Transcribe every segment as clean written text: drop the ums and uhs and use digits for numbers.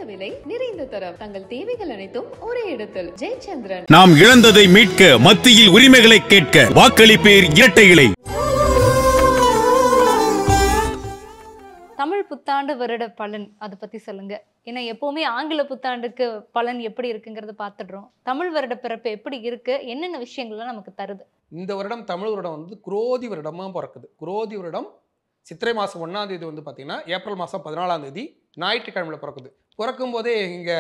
விலை, நிறைந்த தரம். தங்கள் தேவைகள் அனைத்தும் ஒரே இடத்தில். ஜெயச்சந்திரன். நாம் இழந்ததை மீட்க, மத்தியில் உரிமைகளை கேட்க வாக்களிப்பேர் இரட்டை இலை. தமிழ் புத்தாண்டு வருட பலன் அதை பத்தி சொல்லுங்க. ஏன்னா எப்பவுமே ஆங்கில புத்தாண்டுக்கு பலன் எப்படி இருக்குங்கிறத பார்த்துடுறோம். தமிழ் வருட பிறப்பு எப்படி இருக்கு, என்னென்ன விஷயங்கள்லாம் நமக்கு தருது? இந்த வருடம் தமிழ் வருடம் வந்து குரோதி வருடமாக பிறக்குது. குரோதி வருடம் சித்திரை மாதம் 1ஆம் தேதி வந்து பார்த்தீங்கன்னா ஏப்ரல் மாதம் 14ஆம் தேதி ஞாயிற்றுக்கிழமையில் பிறக்குது. பிறக்கும் போதே இங்கே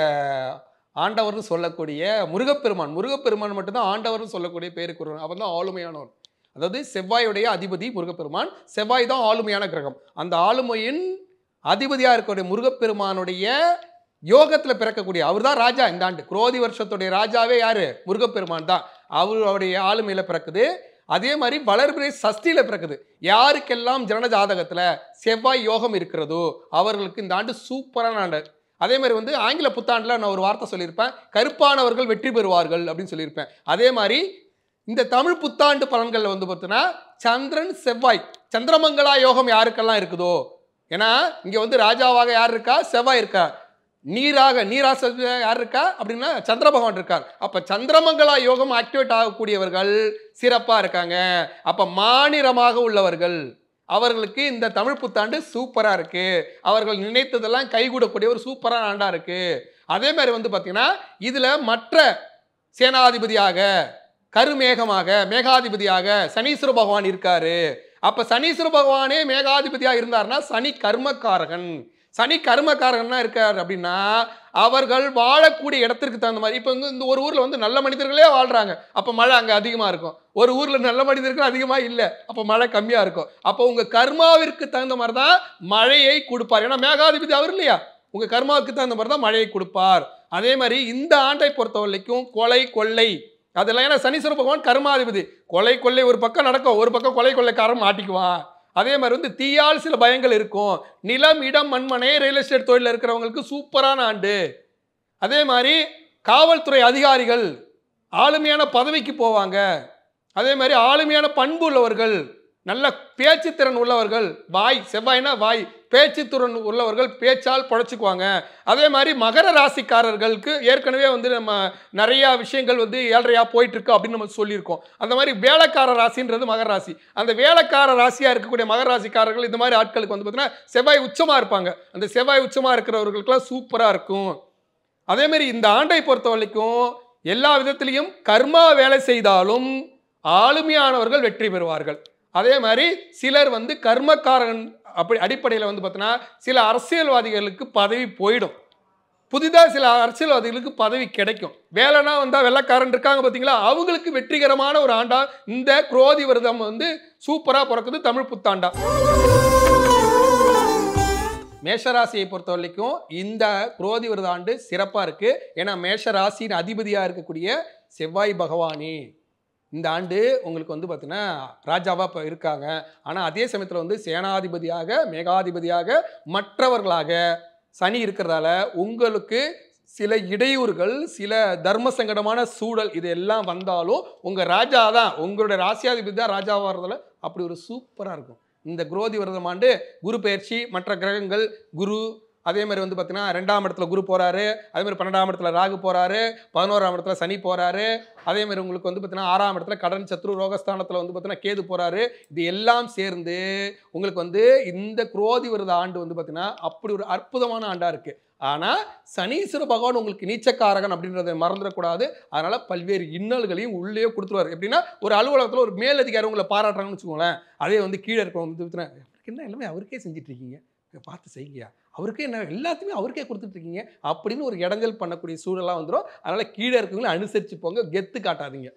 ஆண்டவர்னு சொல்லக்கூடிய முருகப்பெருமான் மட்டும்தான் ஆண்டவர்னு சொல்லக்கூடிய பேருக்கு வருவார். அவர் தான் ஆளுமையானவர். அதாவது செவ்வாயுடைய அதிபதி முருகப்பெருமான். செவ்வாய் தான் ஆளுமையான கிரகம். அந்த ஆளுமையின் அதிபதியாக இருக்கக்கூடிய முருகப்பெருமானுடைய யோகத்தில் பிறக்கக்கூடிய அவர் தான் ராஜா. இந்த ஆண்டு குரோதி வருஷத்துடைய ராஜாவே யாரு? முருகப்பெருமான் தான். அவருடைய ஆளுமையில் பிறக்குது. அதே மாதிரி வளர்பிறை சஷ்டியில் பிறக்குது. யாருக்கெல்லாம் ஜனன ஜாதகத்தில் செவ்வாய் யோகம் இருக்கிறதோ அவர்களுக்கு இந்த ஆண்டு சூப்பரான ஆண்டு. அதே மாதிரி வந்து ஆங்கில புத்தாண்டில் நான் ஒரு வார்த்தை சொல்லியிருப்பேன், கருப்பானவர்கள் வெற்றி பெறுவார்கள் அப்படின்னு சொல்லியிருப்பேன். அதே மாதிரி இந்த தமிழ் புத்தாண்டு பலன்களில் வந்து பார்த்தீங்கன்னா சந்திரன் செவ்வாய் சந்திரமங்களா யோகம் யாருக்கெல்லாம் இருக்குதோ, ஏன்னா இங்கே வந்து ராஜாவாக யார் இருக்கா? செவ்வாய் இருக்கா. நீராச யார் இருக்கா அப்படின்னா சந்திர பகவான் இருக்கார். அப்போ சந்திரமங்களா யோகம் ஆக்டிவேட் ஆகக்கூடியவர்கள் சிறப்பாக இருக்காங்க. அப்போ மாநிறமாக உள்ளவர்கள் அவர்களுக்கு இந்த தமிழ் புத்தாண்டு சூப்பராக இருக்கு. அவர்கள் நினைத்ததெல்லாம் கைகூடக்கூடிய ஒரு சூப்பரான ஆண்டா இருக்கு. அதே மாதிரி வந்து பார்த்தீங்கன்னா இதில் மற்ற சேனாதிபதியாக மேகாதிபதியாக சனீஸ்வர பகவான் இருக்காரு. அப்ப சனீஸ்வர பகவானே மேகாதிபதியாக இருந்தார்னா சனி கர்மக்காரகன்னா இருக்காரு அப்படின்னா அவர்கள் வாழக்கூடிய இடத்திற்கு தகுந்த மாதிரி. இப்போ இந்த ஒரு ஊர்ல வந்து நல்ல மனிதர்களே வாழ்றாங்க, அப்ப மழை அங்க அதிகமா இருக்கும். ஒரு ஊர்ல நல்ல மனிதர்கள் அதிகமா இல்லை, அப்ப மழை கம்மியா இருக்கும். அப்போ உங்க கர்மாவிற்கு தகுந்த மாதிரி தான் மழையை கொடுப்பார். ஏன்னா மேகாதிபதி அவர் இல்லையா? உங்க கர்மாவுக்கு தகுந்த மாதிரி தான் மழையை கொடுப்பார். அதே மாதிரி இந்த ஆண்டை பொறுத்த வரைக்கும் கொலை கொள்ளை அதெல்லாம், ஏன்னா சனீஸ்வர பகவான் கர்மாதிபதி. கொலை கொள்ளை ஒரு பக்கம் நடக்கும், ஒரு பக்கம் கொலை கொள்ளைக்காரன் மாட்டிக்குவான். அதே மாதிரி வந்து தீயால் சில பயங்கள் இருக்கும். நிலம் இடம் மண்மனை ரியல் எஸ்டேட் தொழிலில் இருக்கிறவங்களுக்கு சூப்பரான ஆண்டு. அதே மாதிரி காவல்துறை அதிகாரிகள் ஆளுமையான பதவிக்கு போவாங்க. அதே மாதிரி ஆளுமையான பண்பு உள்ளவர்கள், நல்ல பேச்சு திறன் உள்ளவர்கள், செவ்வாய்னா வாய் பேச்சு திறன் உள்ளவர்கள் பேச்சால் பொழைச்சிக்குவாங்க. அதே மாதிரி மகர ராசிக்காரர்களுக்கு ஏற்கனவே வந்து நம்ம நிறையா விஷயங்கள் வந்து ஏழ்றையாக போயிட்டு இருக்கு அப்படின்னு நம்ம சொல்லியிருக்கோம். அந்த மாதிரி வேலைக்கார ராசின்றது மகர ராசி. அந்த வேலைக்கார ராசியாக இருக்கக்கூடிய மகர ராசிக்காரர்கள் இந்த மாதிரி ஆட்களுக்கு வந்து பார்த்தீங்கன்னா செவ்வாய் உச்சமாக இருப்பாங்க. அந்த செவ்வாய் உச்சமாக இருக்கிறவர்களுக்கெல்லாம் சூப்பராக இருக்கும். அதே மாதிரி இந்த ஆண்டை பொறுத்த வரைக்கும் எல்லா விதத்திலையும் கர்மா வேலை செய்தாலும் ஆளுமையானவர்கள் வெற்றி பெறுவார்கள். அதே மாதிரி சிலர் வந்து கர்மக்காரன் அப்படி அடிப்படையில் வந்து பார்த்தீங்கன்னா சில அரசியல்வாதிகளுக்கு பதவி போயிடும், புதிதாக சில அரசியல்வாதிகளுக்கு பதவி கிடைக்கும். வேலைனா வந்தால் வெள்ளக்காரன் இருக்காங்க பார்த்தீங்களா, அவங்களுக்கு வெற்றிகரமான ஒரு ஆண்டா இந்த குரோதி வருடம் வந்து சூப்பராக பிறக்குது தமிழ் புத்தாண்டா. மேஷராசியை பொறுத்த வரைக்கும் இந்த குரோதி வருட ஆண்டு சிறப்பாக இருக்கு. ஏன்னா மேஷராசியின் அதிபதியாக இருக்கக்கூடிய செவ்வாய் பகவானே இந்த ஆண்டு உங்களுக்கு வந்து பார்த்தீங்கன்னா ராஜாவாக இப்போ இருக்காங்க. ஆனால் அதே சமயத்தில் வந்து சேனாதிபதியாக மேகாதிபதியாக மற்றவர்களாக சனி இருக்கிறதால உங்களுக்கு சில இடையூறுகள், சில தர்ம சங்கடமான சூழல் இது எல்லாம் வந்தாலும் உங்கள் ராஜா தான், உங்களுடைய ராசியாதிபதி தான் ராஜாவாக வர்றதால அப்படி ஒரு சூப்பராக இருக்கும். இந்த குரோதி வருடம் ஆண்டு குரு பயிற்சி, மற்ற கிரகங்கள் குரு, அதே மாதிரி வந்து பார்த்தீங்கன்னா 2ஆம் இடத்துல குரு போகிறாரு, அதே மாதிரி 12ஆம் இடத்துல ராகு போகிறாரு, 11ஆம் இடத்துல சனி போகிறாரு. அதே மாதிரி உங்களுக்கு வந்து பார்த்தீங்கன்னா 6ஆம் இடத்துல கடன் சத்ரு ரோகஸ்தானத்தில் வந்து பார்த்தீங்கன்னா கேது போகிறாரு. இது எல்லாம் சேர்ந்து உங்களுக்கு வந்து இந்த குரோதி வருட ஆண்டு வந்து பார்த்தீங்கன்னா அப்படி ஒரு அற்புதமான ஆண்டாக இருக்குது. ஆனால் சனீஸ்வர பகவான் உங்களுக்கு நீச்சக்காரகன் அப்படின்றத மறந்துடக்கூடாது. அதனால் பல்வேறு இன்னல்களையும் உள்ளே கொடுத்துருவார். எப்படின்னா ஒரு அலுவலகத்தில் ஒரு மேலதிகாரி உங்களை பாராட்டுறாங்கன்னு வச்சுக்கோங்களேன், அதே வந்து கீழே இருக்கவங்க வந்து பார்த்தீங்கன்னா என்ன எல்லாமே அவருக்கே செஞ்சிட்ருக்கீங்க, பார்த்து செய்யுங்க, அவருக்கே என்ன எல்லாத்தையுமே அவருக்கே கொடுத்துட்ருக்கீங்க அப்படின்னு ஒரு இடைஞ்சல் பண்ணக்கூடிய சூழலாக வந்துடும். அதனால் கீழே இருக்கவங்கள அனுசரித்து போங்க, கெத்து காட்டாதீங்க.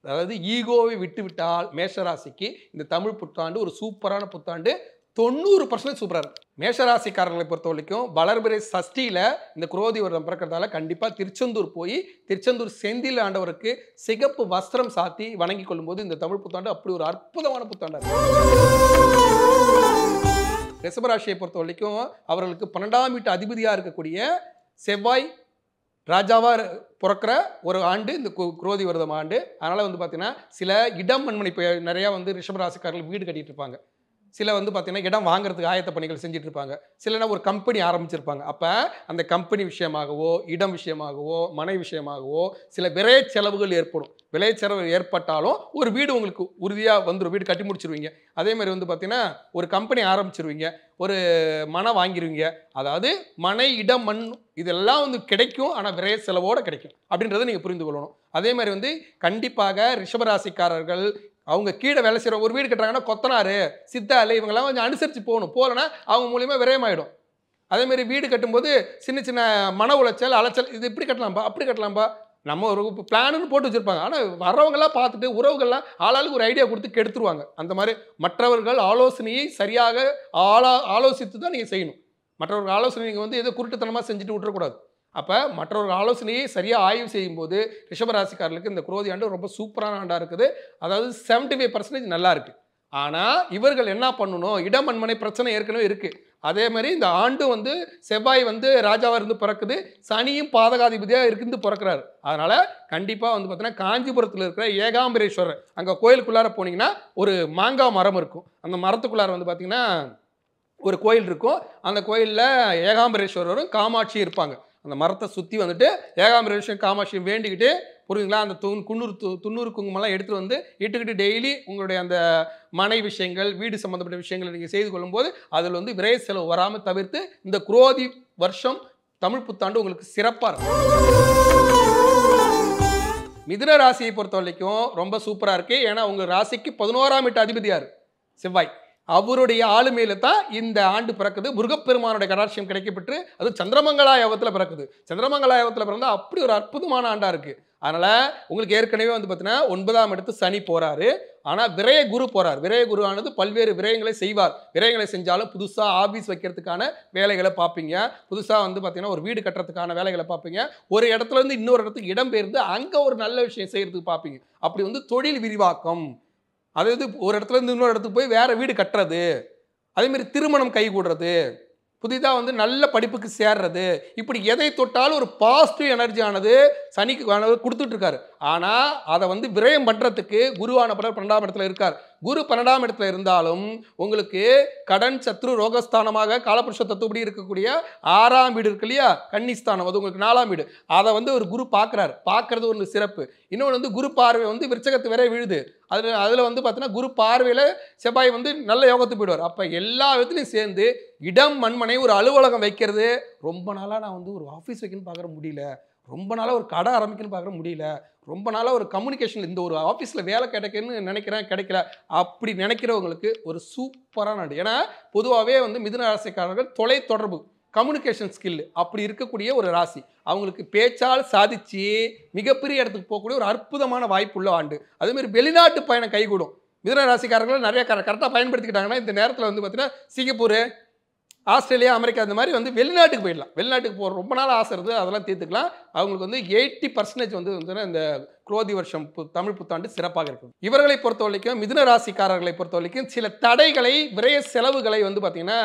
அதாவது ஈகோவை விட்டு விட்டால் மேஷராசிக்கு இந்த தமிழ் புத்தாண்டு ஒரு சூப்பரான புத்தாண்டு. 90% சூப்பராக இருக்கும். மேஷராசிக்காரர்களை பொறுத்த வரைக்கும் வளர்பிறை சஷ்டியில் இந்த குரோதி வருடம் பிறக்கிறதால கண்டிப்பாக திருச்செந்தூர் போய் திருச்செந்தூர் செந்தில் ஆண்டவருக்கு சிகப்பு வஸ்திரம் சாத்தி வணங்கி கொள்ளும்போது இந்த தமிழ் புத்தாண்டு அப்படி ஒரு அற்புதமான புத்தாண்டாக இருக்கும். ரிஷபராசியை பொறுத்த வரைக்கும் அவர்களுக்கு 12ஆம் வீட்டு அதிபதியாக இருக்கக்கூடிய செவ்வாய் ராஜாவாக பிறக்கிற ஒரு ஆண்டு இந்த குரோதி வருடம் ஆண்டு. அதனால் வந்து பார்த்தீங்கன்னா சில இடம் மண்மனை இப்போ நிறையா வந்து ரிஷபராசிக்காரர்கள் வீடு கட்டிகிட்டு இருப்பாங்க. சில வந்து பார்த்தீங்கன்னா இடம் வாங்குறதுக்கு ஆயத்த பணிகள் செஞ்சுட்டு இருப்பாங்க. சிலனா ஒரு கம்பெனி ஆரம்பிச்சிருப்பாங்க. அப்போ அந்த கம்பெனி விஷயமாகவோ, இடம் விஷயமாகவோ, மனை விஷயமாகவோ சில விரைய செலவுகள் ஏற்படும். விலை செலவு ஏற்பட்டாலும் ஒரு வீடு உங்களுக்கு உறுதியாக வந்துடும். வீடு கட்டி முடிச்சிருவீங்க. அதே மாதிரி வந்து பார்த்தீங்கன்னா ஒரு கம்பெனி ஆரம்பிச்சிருவீங்க. ஒரு மனை வாங்கிடுவீங்க. அதாவது மனை, இடம், மண் இதெல்லாம் வந்து கிடைக்கும். ஆனால் விரைய செலவோடு கிடைக்கும் அப்படின்றத நீங்கள் புரிந்து கொள்ளணும். அதே மாதிரி வந்து கண்டிப்பாக ரிஷபராசிக்காரர்கள் அவங்க கீழே வேலை செய்கிற ஒரு வீடு கட்டுறாங்கன்னா கொத்தனாரு, சித்தாளு இவங்கெல்லாம் கொஞ்சம் அனுசரித்து போகணும். போகலன்னா அவங்க மூலியமாக விரயமாயிடும். அதேமாதிரி வீடு கட்டும்போது சின்ன சின்ன மன உளைச்சல், அலைச்சல், இது இப்படி கட்டலாம்பா, அப்படி கட்டலாம்பா, நம்ம ஒரு பிளான்னு போட்டு வச்சுருப்பாங்க. ஆனால் வரவங்கெல்லாம் பார்த்துட்டு உறவுகள்லாம் ஆளாளுக்கு ஒரு ஐடியா கொடுத்து கெடுத்துருவாங்க. அந்த மாதிரி மற்றவர்கள் ஆலோசனையை சரியாக ஆலோசித்து தான் நீங்கள் செய்யணும். மற்றவர்கள் ஆலோசனை நீங்கள் வந்து ஏதோ குருட்டுத்தனமாக செஞ்சுட்டு விட்டுறக்கூடாது. அப்போ மற்றவர்கள் ஆலோசனையை சரியாக ஆய்வு செய்யும்போது ரிஷபராசிக்காரர்களுக்கு இந்த குரோதி ஆண்டு ரொம்ப சூப்பரான ஆண்டாக இருக்குது. அதாவது 75% நல்லா இருக்குது. ஆனால் இவர்கள் என்ன பண்ணணும், இடம் மண்மனை பிரச்சனை ஏற்கனவே இருக்குது. அதே மாதிரி இந்த ஆண்டு வந்து செவ்வாய் வந்து ராஜாவாக இருந்து பிறக்குது, சனியும் பாதகாதிபதியாக இருந்து பிறக்கிறாரு. அதனால் கண்டிப்பாக வந்து பார்த்தீங்கன்னா காஞ்சிபுரத்தில் இருக்கிற ஏகாம்பரேஸ்வரர் அங்கே கோயிலுக்குள்ளார போனீங்கன்னா ஒரு மாங்காய் மரம் இருக்கும். அந்த மரத்துக்குள்ளார வந்து பார்த்தீங்கன்னா ஒரு கோயில் இருக்கும். அந்த கோயிலில் ஏகாம்பரேஸ்வரரும் காமாட்சியும் இருப்பாங்க. அந்த மரத்தை சுற்றி வந்துட்டு ஏகாம்பரேஸ்வரர் காமாட்சியும் வேண்டிக்கிட்டு புரியுங்களா, அந்த துண்ணூறு குங்குமம்லாம் எடுத்துகிட்டு வந்து இட்டுக்கிட்டு டெய்லி உங்களுடைய அந்த மனை விஷயங்கள், வீடு சம்மந்தப்பட்ட விஷயங்களை நீங்கள் செய்து கொள்ளும்போது அதில் வந்து விரைய செலவு வராமல் தவிர்த்து இந்த குரோதி வருஷம் தமிழ் புத்தாண்டு உங்களுக்கு சிறப்பாக இருக்கும். மிதுன ராசியை பொறுத்த வரைக்கும் ரொம்ப சூப்பராக இருக்குது. ஏன்னா உங்கள் ராசிக்கு 11ஆம் வீட்டு அதிபதியார் செவ்வாய், அவருடைய ஆளுமையில தான் இந்த ஆண்டு பிறக்குது. முருகப்பெருமானுடைய கடாட்சியம் கிடைக்கப்பட்டு அது சந்திரமங்கலா யோகத்தில் பிறக்குது. சந்திரமங்கலா யோகத்தில் பிறந்தா அப்படி ஒரு அற்புதமான ஆண்டா இருக்கு. அதனால உங்களுக்கு ஏற்கனவே வந்து பார்த்தீங்கன்னா 9ஆம் இடத்து சனி போறாரு. ஆனால் விரய குரு போறார். விரய குரு ஆனது பல்வேறு விரயங்களை செய்வார். விரயங்களை செஞ்சாலும் புதுசாக ஆபீஸ் வைக்கிறதுக்கான வேலைகளை பார்ப்பீங்க. புதுசாக வந்து பார்த்தீங்கன்னா ஒரு வீடு கட்டுறதுக்கான வேலைகளை பார்ப்பீங்க. ஒரு இடத்துல இருந்து இன்னொரு இடத்துக்கு இடம்பெயர்ந்து அங்கே ஒரு நல்ல விஷயம் செய்யறதுக்கு பார்ப்பீங்க. அப்படி வந்து தொழில் விரிவாக்கம், அதாவது ஒரு இடத்துல இருந்து இன்னொரு இடத்துக்கு போய் வேற வீடு கட்டுறது, அதேமாதிரி திருமணம் கைகூடுறது, புதிதாக வந்து நல்ல படிப்புக்கு சேர்றது, இப்படி எதை தொட்டாலும் ஒரு பாசிட்டிவ் எனர்ஜி ஆனது சனிக்கு கொடுத்துட்டு இருக்காரு. ஆனால் அதை வந்து விரயம் பண்ணுறதுக்கு குருவான பலர் 12ஆம் இடத்துல இருக்கார். குரு 12ஆம் இடத்துல இருந்தாலும் உங்களுக்கு கடன், சத்ரு, ரோகஸ்தானமாக காலபுருஷ தத்துவப்படி இருக்கக்கூடிய 6ஆம் வீடு இருக்கு இல்லையா, கன்னிஸ்தானம், அது உங்களுக்கு 4ஆம் வீடு. அதை வந்து ஒரு குரு பார்க்குறாரு. பார்க்கறது ஒரு சிறப்பு. இன்னொன்று வந்து குரு பார்வை வந்து விருச்சகத்து வரை விழுது. அதில் வந்து பார்த்தீங்கன்னா குரு பார்வையில் செவ்வாய் வந்து நல்ல யோகத்துக்கு போயிடுவார். அப்போ எல்லா விதத்துலையும் சேர்ந்து இடம் மண்மனை ஒரு அலுவலகம் வைக்கிறது, ரொம்ப நாளாக நான் வந்து ஒரு ஆஃபீஸ் வைக்கணும்னு பார்க்குற முடியல, ரொம்ப நாளாக ஒரு கடை ஆரம்பிக்கணும்னு பார்க்குற முடியல, ரொம்ப நாளாக ஒரு கம்யூனிகேஷன் இந்த ஒரு ஆஃபீஸில் வேலை கிடைக்குன்னு நினைக்கிறேன், கிடைக்கல, அப்படி நினைக்கிறவங்களுக்கு ஒரு சூப்பரான நாடு. ஏன்னா பொதுவாகவே வந்து மிதுன ராசிக்காரர்கள் தொலை தொடர்பு கம்யூனிகேஷன் ஸ்கில் அப்படி இருக்கக்கூடிய ஒரு ராசி. அவங்களுக்கு பேச்சால் சாதிச்சு மிகப்பெரிய இடத்துக்கு போகக்கூடிய ஒரு அற்புதமான வாய்ப்புள்ள ஆண்டு. அதேமாதிரி வெளிநாட்டு பயணம் கைகூடும். மிதுன ராசிக்காரர்கள் நிறைய கரெக்டாக பயன்படுத்திக்கிட்டாங்கன்னா இந்த நேரத்தில் வந்து பார்த்தீங்கன்னா சிங்கப்பூர், ஆஸ்திரேலியா, அமெரிக்கா இந்த மாதிரி வந்து வெளிநாட்டுக்கு போயிடலாம். வெளிநாட்டுக்கு போகிற ரொம்ப நாள் ஆசை இருக்குது, அதெல்லாம் தீர்த்துக்கலாம். அவங்களுக்கு வந்து 80% வந்து இந்த குரோதி வருஷம் தமிழ் புத்தாண்டு சிறப்பாக இருக்கும். இவர்களை பொறுத்த வரைக்கும், மிதுன ராசிக்காரர்களை பொறுத்த வரைக்கும் சில தடைகளை, விரைய செலவுகளை வந்து பார்த்திங்கன்னா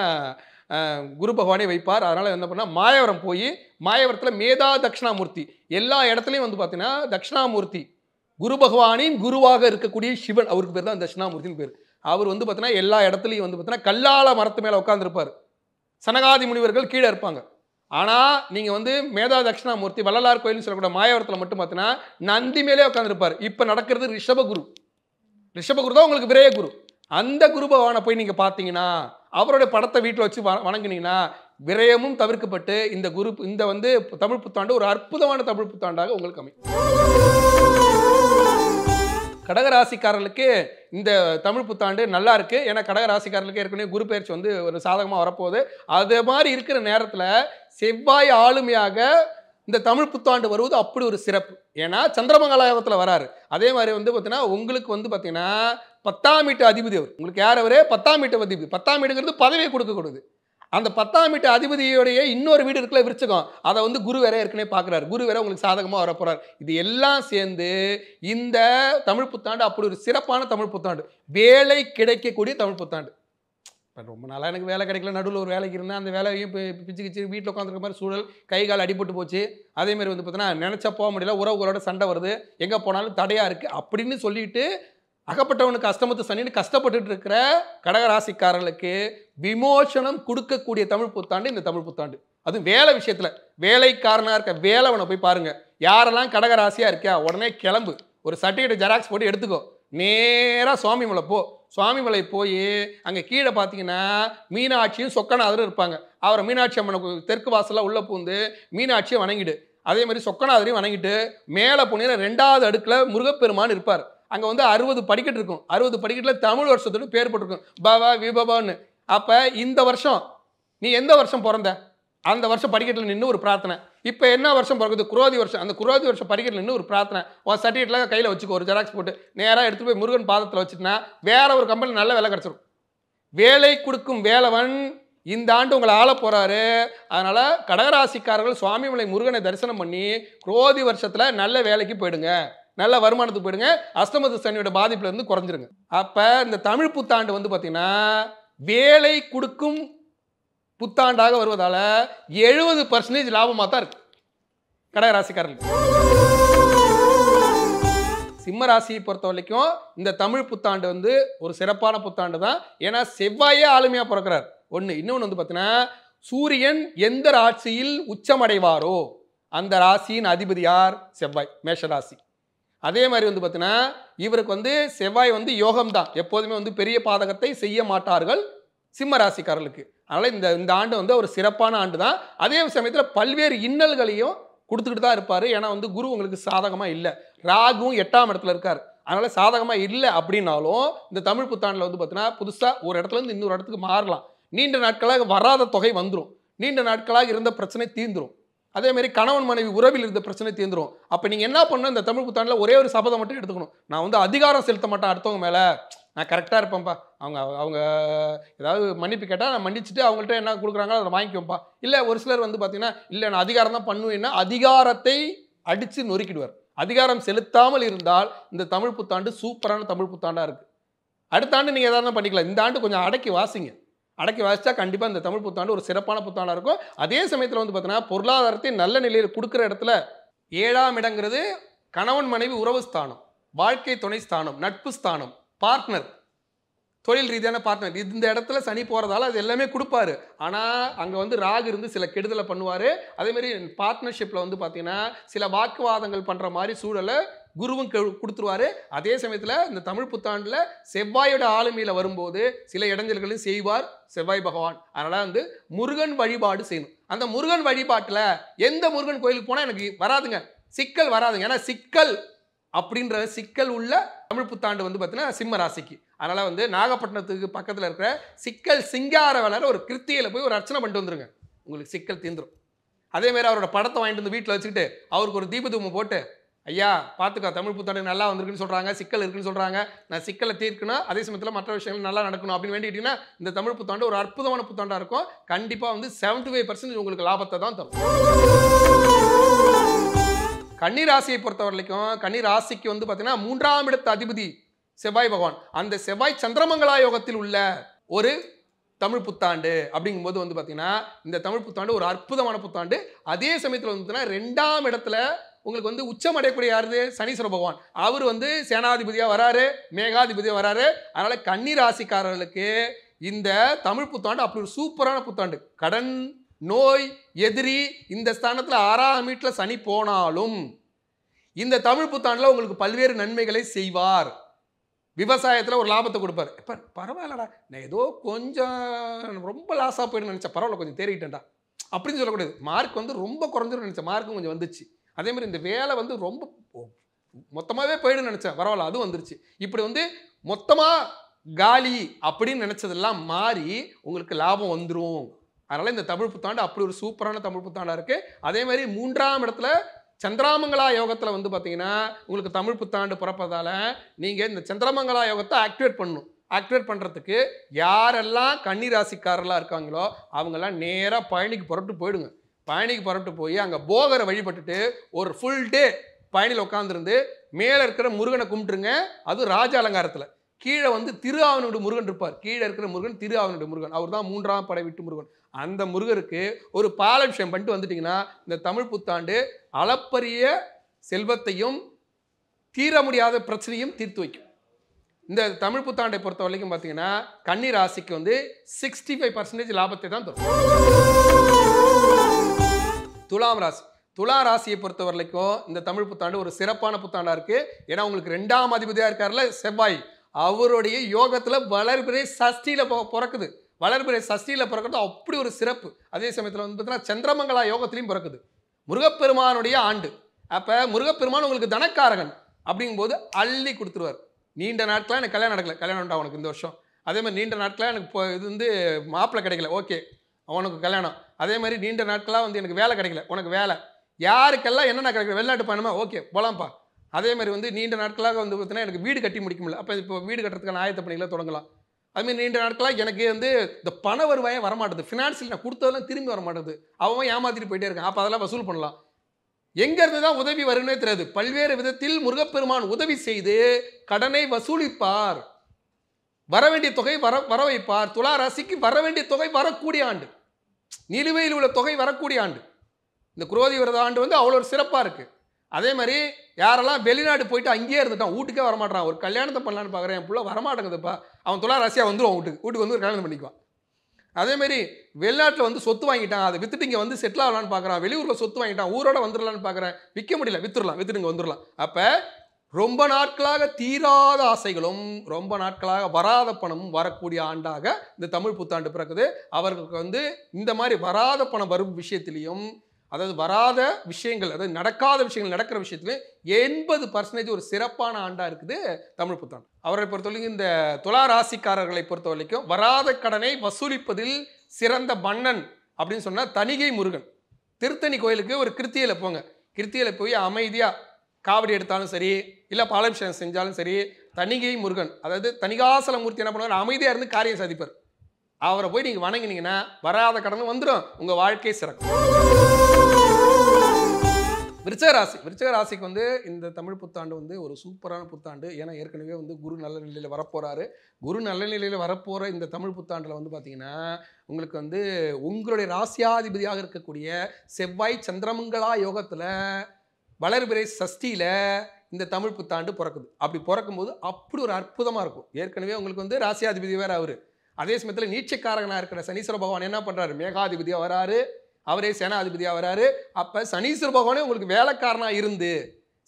குரு பகவானே வைப்பார். அதனால் என்ன பண்ணால் மாயவரம் போய் மாயவரத்தில் மேதா தட்சிணாமூர்த்தி எல்லா இடத்துலையும் வந்து பார்த்தீங்கன்னா தட்சிணாமூர்த்தி குரு பகவானின் குருவாக இருக்கக்கூடிய சிவன், அவருக்கு பேர் தான் தட்சிணாமூர்த்தின்னு பேர். அவர் வந்து பார்த்தீங்கன்னா எல்லா இடத்துலையும் வந்து பார்த்தீங்கன்னா கல்லால மரத்து மேலே உட்காந்துருப்பார். சனகாதி முனிவர்கள் கீழே இருப்பாங்க. ஆனால் நீங்கள் வந்து மேதா தட்சிணாமூர்த்தி வள்ளலார் கோயில்னு சொல்லக்கூடிய மாயவரத்தில் மட்டும் பார்த்தீங்கன்னா நந்தி மேலே உட்காந்துருப்பார். இப்போ நடக்கிறது ரிஷபகுரு. ரிஷபகுரு தான் உங்களுக்கு விரய குரு. அந்த குரு பகவானை போய் நீங்கள் பார்த்தீங்கன்னா அவருடைய படத்தை வீட்டில் வச்சு வணங்கினீங்கன்னா விரயமும் தவிர்க்கப்பட்டு இந்த வந்து தமிழ் புத்தாண்டு ஒரு அற்புதமான தமிழ் புத்தாண்டாக உங்களுக்கு அமையும். கடகராசிக்காரர்களுக்கு இந்த தமிழ் புத்தாண்டு நல்லா இருக்கு. ஏன்னா கடகராசிக்காரர்களுக்கு ஏற்கனவே குரு பெயர்ச்சி வந்து ஒரு சாதகமாக வரப்போகுது. அதே மாதிரி இருக்கிற நேரத்தில் செவ்வாய் ஆளுமையாக இந்த தமிழ் புத்தாண்டு வருவது அப்படி ஒரு சிறப்பு. ஏன்னா சந்திரமங்கல யோகத்தில் வராரு. அதே மாதிரி வந்து பார்த்தீங்கன்னா உங்களுக்கு வந்து பார்த்தீங்கன்னா 10ஆம் வீட்டு அதிபதி அவர். உங்களுக்கு யார் அவரே? 10ஆம் வீட்டு அதிபதி. 10ஆம் வீடுங்கிறது பதவியை கொடுக்கக்கூடாது. அந்த 10ஆம் வீட்டு அதிபதியோடைய இன்னொரு வீடு இருக்குல்ல விருச்சகம், அதை வந்து குரு வேற ஏற்கனவே பார்க்குறாரு. குரு வேற உங்களுக்கு சாதகமாக வரப்போறார். இது எல்லாம் சேர்ந்து இந்த தமிழ் புத்தாண்டு அப்படி ஒரு சிறப்பான தமிழ் புத்தாண்டு, வேலை கிடைக்கக்கூடிய தமிழ் புத்தாண்டு. இப்போ ரொம்ப நாளாக எனக்கு வேலை கிடைக்கல, நடுவில் ஒரு வேலைக்கு இருந்தேன், அந்த வேலையும் பிச்சு கிச்சு வீட்டில் உட்காந்துருக்க மாதிரி சூழல், கை கால் அடிபட்டு போச்சு. அதேமாதிரி வந்து பார்த்தீங்கன்னா நினச்சா போக முடியல, உறவுகளோட சண்டை வருது, எங்கே போனாலும் தடையாக இருக்குது அப்படின்னு சொல்லிட்டு அகப்பட்டவனுக்கு அஷ்டமத்து சனின்னு கஷ்டப்பட்டுட்டு இருக்கிற கடகராசிக்காரர்களுக்கு விமோசனம் கொடுக்கக்கூடிய தமிழ் புத்தாண்டு இந்த தமிழ் புத்தாண்டு. அதுவும் வேலை விஷயத்துல வேலைக்காரனா இருக்க வேலைவனை போய் பாருங்க. யாரெல்லாம் கடகராசியா இருக்கியா உடனே கிளம்பு, ஒரு சர்டிஃபிகேட் ஜெராக்ஸ் போட்டு எடுத்துக்கோ, நேராக சுவாமிமலை போ. சுவாமிமலை போய் அங்கே கீழே பார்த்தீங்கன்னா மீனாட்சியும் சொக்கநாதரும் இருப்பாங்க. அவரை மீனாட்சி அம்மனை தெற்கு வாசலில் உள்ள பூந்து மீனாட்சியை வணங்கிடு. அதே மாதிரி சொக்கநாதரையும் வணங்கிட்டு மேலே போனீங்கன்னா 2வது அடுக்கில் முருகப்பெருமான் இருப்பார். அங்கே வந்து 60 படிக்கட்டு இருக்கும். 60 படிக்கட்டில் தமிழ் வருஷத்தோடு பேர் போட்டிருக்கும், பாபா விபபான்னு. அப்போ இந்த வருஷம் நீ எந்த வருஷம் பிறந்த அந்த வருஷம் படிக்கட்டில் நின்று ஒரு பிரார்த்தனை. இப்போ என்ன வருஷம் பிறகுது? குரோதி வருஷம். அந்த குரோதி வருஷம் படிக்கட்டில் நின்று ஒரு பிரார்த்தனை. உன் சர்டிஃபிகேட்டில் கையில் வச்சுக்கோ, ஒரு ஜெராக்ஸ் போட்டு நேராக எடுத்துகிட்டு போய் முருகன் பாதத்தில் வச்சுட்டுனா வேற ஒரு கம்பெனி நல்ல வேலை கிடச்சிரும். வேலை கொடுக்கும் வேலவன் இந்த ஆண்டு உங்களை ஆள போகிறாரு. அதனால் கடகராசிக்காரர்கள் சுவாமிமலை முருகனை தரிசனம் பண்ணி குரோதி வருஷத்தில் நல்ல வேலைக்கு போயிடுங்க, நல்ல வருமானத்துக்கு போயிடுங்க, அஷ்டமத்து சனியோட பாதிப்புலேருந்து குறைஞ்சிருங்க. அப்போ இந்த தமிழ் புத்தாண்டு வந்து பார்த்திங்கன்னா வேலை கொடுக்கும் புத்தாண்டாக வருவதால் 70% லாபமாக தான் இருக்கு கடகராசிக்காரர்களுக்கு. சிம்ம ராசியை பொறுத்த வரைக்கும் இந்த தமிழ் புத்தாண்டு வந்து ஒரு சிறப்பான புத்தாண்டு தான். ஏன்னா செவ்வாயே ஆளுமையாக பிறக்கிறார் ஒன்று. இன்னொன்று வந்து பார்த்தீங்கன்னா சூரியன் எந்த ராசியில் உச்சமடைவாரோ அந்த ராசியின் அதிபதி யார்? செவ்வாய், மேஷராசி. அதே மாதிரி வந்து பார்த்தீங்கன்னா இவருக்கு வந்து செவ்வாய் வந்து யோகம் தான். எப்போதுமே வந்து பெரிய பாதகத்தை செய்ய மாட்டார்கள் சிம்ம ராசிக்காரர்களுக்கு. அதனால் இந்த ஆண்டு வந்து ஒரு சிறப்பான ஆண்டு தான். அதே சமயத்தில் பல்வேறு இன்னல்களையும் கொடுத்துக்கிட்டு தான் இருப்பார். ஏன்னா வந்து குரு உங்களுக்கு சாதகமாக இல்லை, ராகுவும் 8ஆம் இடத்துல இருக்கார். அதனால் சாதகமாக இல்லை அப்படின்னாலும் இந்த தமிழ் புத்தாண்டில் வந்து பார்த்தீங்கன்னா புதுசாக ஒரு இடத்துலேருந்து இன்னொரு இடத்துக்கு மாறலாம். நீண்ட நாட்களாக வராத தொகை வந்துடும், நீண்ட நாட்களாக இருந்த பிரச்சனை தீர்ந்துடும். அதேமாதிரி கணவன் மனைவி உறவில் இருந்த பிரச்சனை தீர்ந்துடும். அப்போ நீங்கள் என்ன பண்ணணும், இந்த தமிழ் புத்தாண்டில் ஒரே ஒரு சபதம் மட்டும் எடுத்துக்கணும். நான் வந்து அதிகாரம் செலுத்த மாட்டேன் அடுத்தவங்க மேலே, நான் கரெக்டாக இருப்பேன்ப்பா. அவங்க ஏதாவது மன்னிப்பு கேட்டால் நான் மன்னிச்சுட்டு அவங்கள்ட்ட என்ன கொடுக்குறாங்களோ அதை வாங்கிக்குவேன்ப்பா. இல்லை ஒரு சிலர் வந்து பார்த்தீங்கன்னா இல்லை நான் அதிகாரம் தான் பண்ணுவேன்னா அதிகாரத்தை அடித்து நொறுக்கிடுவார். அதிகாரம் செலுத்தாமல் இருந்தால் இந்த தமிழ் புத்தாண்டு சூப்பரான தமிழ் புத்தாண்டாக இருக்குது. அடுத்த ஆண்டு நீங்கள் எதாவது பண்ணிக்கலாம். இந்த ஆண்டு கொஞ்சம் அடக்கி வாசிங்க. அடக்கி வாசித்தா கண்டிப்பாக இந்த தமிழ் புத்தாண்டு ஒரு சிறப்பான புத்தாண்டாக இருக்கும். அதே சமயத்தில் வந்து பார்த்தீங்கன்னா பொருளாதாரத்தை நல்ல நிலையில் கொடுக்குற இடத்துல 7ஆம் இடங்கிறது கணவன் மனைவி உறவு ஸ்தானம், வாழ்க்கை துணை ஸ்தானம், நட்பு ஸ்தானம், பார்ட்னர், தொழில் ரீதியான பார்ட்னர். இந்த இடத்துல சனி போகிறதால அது எல்லாமே கொடுப்பாரு. ஆனால் அங்கே வந்து ராகு இருந்து சில கெடுதலை பண்ணுவார். அதேமாதிரி பார்ட்னர்ஷிப்பில் வந்து பார்த்தீங்கன்னா சில வாக்குவாதங்கள் பண்ணுற மாதிரி சூழலை குருவும் கொடுத்துருவாரு. அதே சமயத்தில் இந்த தமிழ் புத்தாண்டில் செவ்வாயோட ஆளுமையில் வரும்போது சில இடைஞ்சல்களையும் செய்வார் செவ்வாய் பகவான். அதனால் வந்து முருகன் வழிபாடு செய்யணும். அந்த முருகன் வழிபாட்டில் எந்த முருகன் கோயிலுக்கு போனால் எனக்கு வராதுங்க, சிக்கல் வராதுங்க. ஏன்னா சிக்கல் அப்படின்ற சிக்கல் உள்ள தமிழ் புத்தாண்டு வந்து பார்த்தீங்கன்னா சிம்ம ராசிக்கு. அதனால் வந்து நாகப்பட்டினத்துக்கு பக்கத்தில் இருக்கிற சிக்கல் சிங்கார வேளாறு ஒரு கிருத்தியில் போய் ஒரு அர்ச்சனை பண்ணிட்டு வந்துருங்க, உங்களுக்கு சிக்கல் தீந்துடும். அதேமாதிரி அவரோட படத்தை வாங்கிட்டு வந்து வீட்டில் வச்சுக்கிட்டு அவருக்கு ஒரு தீபதூபம் போட்டு, ஐயா பார்த்துக்கா தமிழ் புத்தாண்டு நல்லா வந்திருக்குன்னு சொல்கிறாங்க, சிக்கல் இருக்குன்னு சொல்கிறாங்க, நான் சிக்கலை தீர்க்கணும், அதே சமயத்தில் மற்ற விஷயங்கள் நல்லா நடக்கணும் அப்படின்னு வேண்டிக்கிட்டீங்கன்னா இந்த தமிழ் புத்தாண்டு ஒரு அற்புதமான புத்தாண்டாக இருக்கும். கண்டிப்பாக வந்து 75% உங்களுக்கு லாபத்தை தான் தரும். கன்னி ராசியை பொறுத்த வரைக்கும் கன்னி ராசிக்கு வந்து பார்த்தீங்கன்னா 3ஆம் இடத்து அதிபதி செவ்வாய் பகவான். அந்த செவ்வாய் சந்திரமங்கலா யோகத்தில் உள்ள ஒரு தமிழ் புத்தாண்டு அப்படிங்கும்போது வந்து பார்த்தீங்கன்னா இந்த தமிழ் புத்தாண்டு ஒரு அற்புதமான புத்தாண்டு. அதே சமயத்தில் வந்து பார்த்தீங்கன்னா 2ஆம் இடத்துல உங்களுக்கு வந்து உச்சம் அடையக்கூடிய யாரு? சனீஸ்வர பகவான். அவர் வந்து சேனாதிபதியாக வராரு, மேகாதிபதியாக வராரு. அதனால கன்னி ராசிக்காரர்களுக்கு இந்த தமிழ் புத்தாண்டு அப்படி ஒரு சூப்பரான புத்தாண்டு. கடன், நோய், எதிரி இந்த ஸ்தானத்தில் 6ஆம் வீட்டில் சனி போனாலும் இந்த தமிழ் புத்தாண்டில் உங்களுக்கு பல்வேறு நன்மைகளை செய்வார். விவசாயத்தில் ஒரு லாபத்தை கொடுப்பார். இப்போ பரவாயில்லடா, நான் ஏதோ கொஞ்சம் ரொம்ப லாஸாக போயிடுன்னு நினச்சேன், பரவாயில்ல கொஞ்சம் தேறிக்கிட்டேன்டா அப்படின்னு சொல்லக்கூடாது. மார்க் வந்து ரொம்ப குறைஞ்சிடும் நினச்சேன், மார்க்கும் கொஞ்சம் வந்துச்சு. அதே மாதிரி இந்த வேலை வந்து ரொம்ப மொத்தமாகவே போயிடுன்னு நினச்சேன், பரவாயில்ல அதுவும் வந்துருச்சு. இப்படி வந்து மொத்தமாக காலி அப்படின்னு நினச்சதெல்லாம் மாறி உங்களுக்கு லாபம் வந்துடும். அதனால் இந்த தமிழ் புத்தாண்டு அப்படி ஒரு சூப்பரான தமிழ் புத்தாண்டாக இருக்குது. அதே மாதிரி 3ஆம் இடத்துல சந்திராமங்கலா யோகத்தில் வந்து பார்த்தீங்கன்னா உங்களுக்கு தமிழ் புத்தாண்டு பிறப்பதால் நீங்கள் இந்த சந்திரமங்கலா யோகத்தை ஆக்டிவேட் பண்ணணும். ஆக்டிவேட் பண்ணுறதுக்கு யாரெல்லாம் கன்னி ராசிக்காரர்களாக இருக்காங்களோ அவங்கெல்லாம் நேராக பழனிக்கு புறப்பட்டு போயிடுங்க. பழனிக்கு புறப்பட்டு போய் அங்கே போகரை வழிபட்டுட்டு ஒரு ஃபுல் டே பழனியில் உட்காந்துருந்து மேலே இருக்கிற முருகனை கும்பிட்டுருங்க. அதுவும் ராஜ அலங்காரத்தில். கீழே வந்து திருஆவனூடு முருகன் இருப்பார். கீழே இருக்கிற முருகன் திருஆவனூடு முருகன், அவர் தான் 3ஆம் படை விட்டு முருகன். அந்த முருகருக்கு ஒரு பாலாபிஷேகம் பண்ணிட்டு வந்துட்டிங்கன்னா இந்த தமிழ் புத்தாண்டு அளப்பரிய செல்வத்தையும் தீர முடியாத பிரச்சனையும் தீர்த்து வைக்கும். இந்த தமிழ் புத்தாண்டை பொறுத்த வரைக்கும் பார்த்தீங்கன்னா கன்னி ராசிக்கு வந்து 65% லாபத்தை தான் தரும். துலாம் ராசியை பொறுத்த வரைக்கும் இந்த தமிழ் புத்தாண்டு ஒரு சிறப்பான புத்தாண்டா இருக்கு. ஏன்னா உங்களுக்கு 2ஆம் அதிபதியா இருக்காருல செவ்வாய், அவருடைய யோகத்துல வளர்பிறை சஷ்டியில பிறக்குது. வளர்பிறை சஷ்டியில பிறக்கிறது அப்படி ஒரு சிறப்பு. அதே சமயத்தில் வந்து பார்த்தீங்கன்னா சந்திரமங்கலா யோகத்திலையும் பிறக்குது. முருகப்பெருமானுடைய ஆண்டு. அப்ப முருகப்பெருமான் உங்களுக்கு தனக்காரகன் அப்படிங்கும்போது அள்ளி கொடுத்துருவார். நீண்ட நாட்களாக எனக்கு கல்யாணம் நடக்கல, கல்யாணம் உண்டா உனக்கு இந்த வருஷம். அதே மாதிரி நீண்ட நாட்களாக எனக்கு இப்போ இது வந்து மாப்பிள்ளை கிடைக்கல, ஓகே உனக்கு கல்யாணம். அதே மாதிரி நீண்ட நாட்களாக வந்து எனக்கு வேலை கிடைக்கல, உனக்கு வேலை. யாருக்கெல்லாம் என்னென்ன கிடைக்கல, வெளிநாட்டு பயணமா, ஓகே போகலாம்ப்பா. அதே மாதிரி வந்து நீண்ட நாட்களாக வந்து பார்த்தீங்கன்னா எனக்கு வீடு கட்டி முடிக்க முடியல, அப்போ இப்போ வீடு கட்டுறதுக்கான ஆயத்த பணிகளை தொடங்கலாம். அதுமாதிரி நீண்ட நாட்களாக எனக்கு வந்து இந்த பண வருவாயே வரமாட்டேது, ஃபினான்ஷியல் நான் கொடுத்ததெல்லாம் திரும்பி வர மாட்டேது, அவன் ஏமாத்திட்டு போயிட்டே இருக்கான். அப்போ அதெல்லாம் வசூல் பண்ணலாம். எங்கிருந்து தான் உதவி வரும்னே தெரியாது. பல்வேறு விதத்தில் முருகப்பெருமான் உதவி செய்து கடனை வசூலிப்பார். வர வேண்டிய தொகை வர வைப்பார். துலா ராசிக்கு வர வேண்டிய தொகை வரக்கூடிய ஆண்டு, நிலுவையில் உள்ள தொகை வரக்கூடிய ஆண்டு. இந்த குரோதி விரத ஆண்டு வந்து அவ்வளோ ஒரு சிறப்பாக இருக்கு. அதே மாதிரி யாரெல்லாம் வெளிநாடு போயிட்டு அங்கேயே இருந்துட்டான், வீட்டுக்கே வரமாட்டான், ஒரு கல்யாணத்தை பண்ணலான்னு பார்க்குறேன், என் பிள்ளை வரமாட்டேங்குதுப்பா, அவன் துலா ராசியாக வந்துடுவான், வீட்டுக்கு வந்து ஒரு கல்யாணம் பண்ணிக்குவான். அதேமாரி வெளிநாட்டில் வந்து சொத்து வாங்கிட்டான், அதை வித்துட்டு இங்கே வந்து செட்டில் ஆகலான்னு பார்க்குறான், வெளியூரில் சொத்து வாங்கிட்டான், ஊரோட வந்துடலான்னு பார்க்குறேன், விற்க முடியல, வித்துட்டு இங்கே வந்துடலாம். அப்போ ரொம்ப நாட்களாக தீராத ஆசைகளும் ரொம்ப நாட்களாக வராத பணமும் வரக்கூடிய ஆண்டாக இந்த தமிழ் புத்தாண்டு பிறக்குது. அவர்களுக்கு வந்து இந்த மாதிரி வராத பணம் வரும் விஷயத்திலையும், அதாவது வராத விஷயங்கள், அதாவது நடக்காத விஷயங்கள் நடக்கிற விஷயத்துலையும் 80% ஒரு சிறப்பான ஆண்டாக இருக்குது தமிழ் புத்தாண்டு. அவரை பொறுத்தவரைக்கும் இந்த துலா ராசிக்காரர்களை பொறுத்த வரைக்கும் வராத கடனை வசூலிப்பதில் சிறந்த மன்னன் அப்படின்னு சொன்னால் தணிகை முருகன். திருத்தணி கோயிலுக்கு ஒரு கிருத்தியில் போங்க, கிருத்தியில் போய் அமைதியாக காவடி எடுத்தாலும் சரி, இல்லை பாலாபிஷேகம் செஞ்சாலும் சரி, தணிகை முருகன், அதாவது தணிகாசல மூர்த்தி என்ன பண்ணுவார், அமைதியாக இருந்து காரியம் சாதிப்பார். அவரை போய் நீங்கள் வணங்கினீங்கன்னா வராத கடன் வந்துடும், உங்கள் வாழ்க்கை சிறக்கும். விருச்சிக ராசிக்கு வந்து இந்த தமிழ் புத்தாண்டு வந்து ஒரு சூப்பரான புத்தாண்டு. ஏன்னா ஏற்கனவே வந்து குரு நல்ல நிலையில் வரப்போகிறாரு. குரு நல்ல நிலையில் வரப்போகிற இந்த தமிழ் புத்தாண்டில் வந்து பார்த்தீங்கன்னா உங்களுக்கு வந்து உங்களுடைய ராசியாதிபதியாக இருக்கக்கூடிய செவ்வாய் சந்திரமங்கலா யோகத்தில் வளர்பிறை சஷ்டியில் இந்த தமிழ் புத்தாண்டு பிறக்குது. அப்படி பிறக்கும்போது அப்படி ஒரு அற்புதமாக இருக்கும். ஏற்கனவே உங்களுக்கு வந்து ராசியாதிபதி வேறு அவர். அதே சமயத்தில் நீச்சக்காரகனாக இருக்கிற சனீஸ்வர பகவான் என்ன பண்ணுறாரு, மேகாதிபதியாக வராரு, அவரே சேனாதிபதியாக வராரு. அப்போ சனீஸ்வர பகவானே உங்களுக்கு வேலைக்காரனாக இருந்து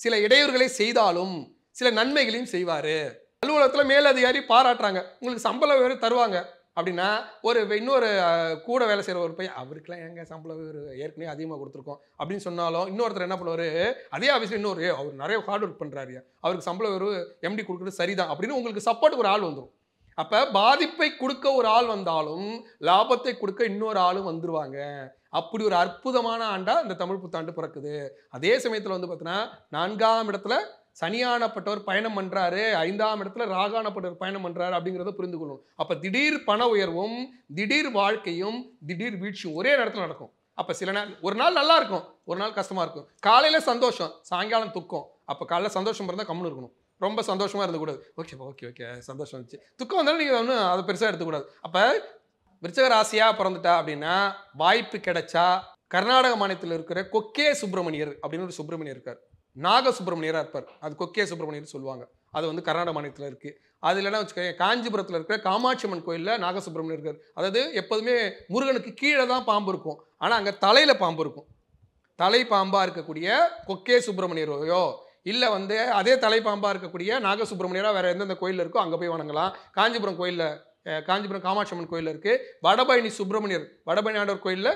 சில இடையூறுகளை செய்தாலும் சில நன்மைகளையும் செய்வார். அலுவலகத்தில் மேலதிகாரி பாராட்டுறாங்க, உங்களுக்கு சம்பளம் வேறு தருவாங்க அப்படின்னா இன்னொரு கூட வேலை செய்கிற ஒரு பையன், அவருக்கெல்லாம் எங்கள் சம்பளம் ஏற்கனவே அதிகமாக கொடுத்துருக்கோம் அப்படின்னு சொன்னாலும் இன்னொருத்தர் என்ன பண்ணுவார், அதே ஆஃபீஸில் அவர் நிறைய ஹார்ட் ஒர்க் பண்ணுறாரு, அவருக்கு சம்பளம் ஒரு எம்டி கொடுக்குறது சரிதான் அப்படின்னு உங்களுக்கு சப்போர்ட்டுக்கு ஒரு ஆள் வந்துடும். அப்போ பாதிப்பை கொடுக்க ஒரு ஆள் வந்தாலும் லாபத்தை கொடுக்க இன்னொரு ஆளும் வந்துருவாங்க. அப்படி ஒரு அற்புதமான ஆண்டா இந்த தமிழ் புத்தாண்டு பிறக்குது. அதே சமயத்தில் வந்து பார்த்தீங்கன்னா 4ஆம் இடத்துல சனியானப்பட்டவர் பயணம் பண்ணுறாரு, 5ஆம் இடத்துல ராகானப்பட்டவர் பயணம் பண்ணுறாரு அப்படிங்கிறத புரிந்து கொள்ளணும். அப்போ திடீர் பண உயர்வும் திடீர் வாழ்க்கையும் திடீர் வீழ்ச்சியும் ஒரே நேரத்தில் நடக்கும். அப்போ சில நாள் ஒரு நாள் நல்லா இருக்கும், ஒரு நாள் கஷ்டமாக இருக்கும். காலையில் சந்தோஷம், சாயங்காலம் துக்கம். அப்போ காலையில் சந்தோஷம் இருந்தால் கம்முன்னு இருக்கணும், ரொம்ப சந்தோஷமாக இருக்கக்கூடாது. ஓகே சந்தோஷம் வந்துச்சு, துக்கம் வந்தாலும் நீங்கள் ஒன்றும் அதை பெருசாக எடுத்துக்கூடாது. அப்போ விருச்சிக ராசியாக பிறந்துட்டா அப்படின்னா வாய்ப்பு கிடைச்சா கர்நாடக மாநிலத்தில் இருக்கிற கொக்கே சுப்பிரமணியர் அப்படின்னு ஒரு சுப்பிரமணியர் இருக்கார், நாக சுப்பிரமணியராக இருப்பார். அது கொக்கே சுப்பிரமணியர் சொல்லுவாங்க. அது வந்து கர்நாடக மாநிலத்தில் இருக்குது. அது இல்லைன்னா வச்சுக்கோங்க, காஞ்சிபுரத்தில் இருக்கிற காமாட்சி அம்மன் கோயிலில் நாக சுப்பிரமணியர் இருக்கார். அதாவது எப்போதுமே முருகனுக்கு கீழே தான் பாம்பு இருக்கும், ஆனால் அங்கே தலையில் பாம்பு இருக்கும். தலை பாம்பாக இருக்கக்கூடிய கொக்கே சுப்பிரமணியரையோ இல்லை வந்து அதே தலைப்பாம்பாக இருக்கக்கூடிய நாக சுப்பிரமணியராக வேறு எந்தெந்த கோயிலில் இருக்கோ அங்கே போய் வணங்கலாம். காஞ்சிபுரம் கோயிலில், காஞ்சிபுரம் காமாட்சி அம்மன் கோயிலில் இருக்குது. வடபழனி சுப்பிரமணியர், வடபழனி ஆண்டவர் கோயிலில்